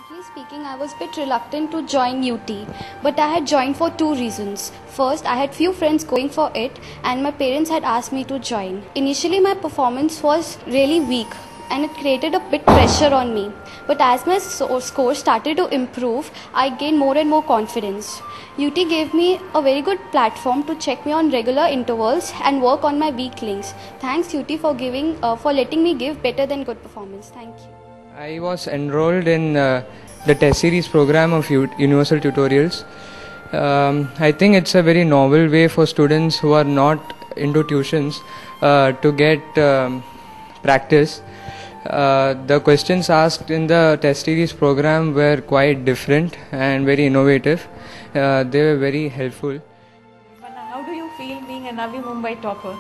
Frankly speaking, I was a bit reluctant to join UT, but I had joined for two reasons. First, I had few friends going for it and my parents had asked me to join. Initially, my performance was really weak and it created a bit pressure on me. But as my score started to improve, I gained more and more confidence. UT gave me a very good platform to check me on regular intervals and work on my weak links. Thanks UT for letting me give better than good performance. Thank you. I was enrolled in the test series program of Universal Tutorials. I think it's a very novel way for students who are not into tuitions to get practice. The questions asked in the test series program were quite different and very innovative. They were very helpful. How do you feel being a Navi Mumbai topper?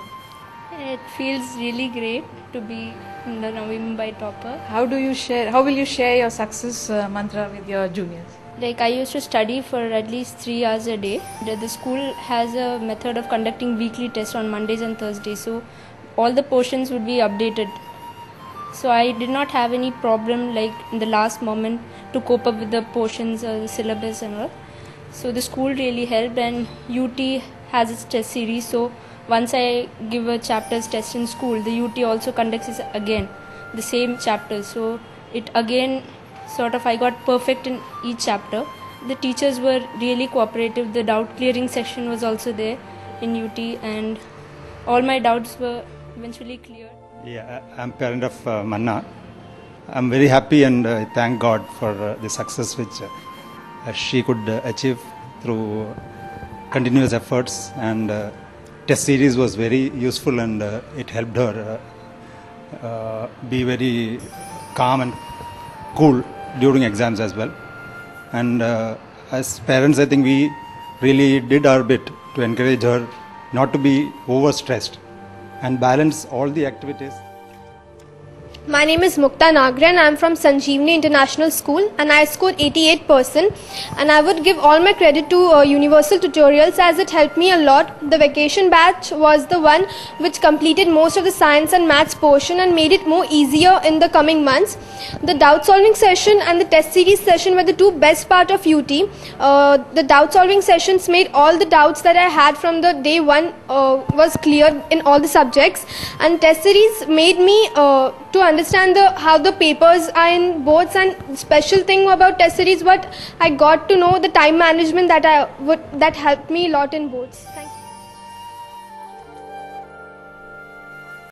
It feels really great to be in the Navi Mumbai topper. How will you share your success mantra with your juniors? Like, I used to study for at least 3 hours a day. The school has a method of conducting weekly tests on Mondays and Thursdays, so all the portions would be updated. So I did not have any problem like in the last moment to cope up with the portions or the syllabus and all. So the school really helped, and UT has its test series, so once I give a chapter's test in school, the UT also conducts it again, the same chapter. So it again sort of I got perfect in each chapter. The teachers were really cooperative. The doubt clearing session was also there in UT, and all my doubts were eventually cleared. Yeah, I'm parent of Manna. I'm very happy and thank God for the success which she could achieve through continuous efforts, and test series was very useful, and it helped her be very calm and cool during exams as well. And as parents, I think we really did our bit to encourage her not to be overstressed and balance all the activities. My name is Mukta Nagran. I am from Sanjeevani International School and I scored 88%, and I would give all my credit to Universal Tutorials as it helped me a lot. The vacation batch was the one which completed most of the science and maths portion and made it more easier in the coming months. The doubt solving session and the test series session were the two best part of UT. The doubt solving sessions made all the doubts that I had from the day one was cleared in all the subjects, and test series made me to understand how the papers are in boards, and special thing about test series what I got to know the time management that helped me a lot in boards.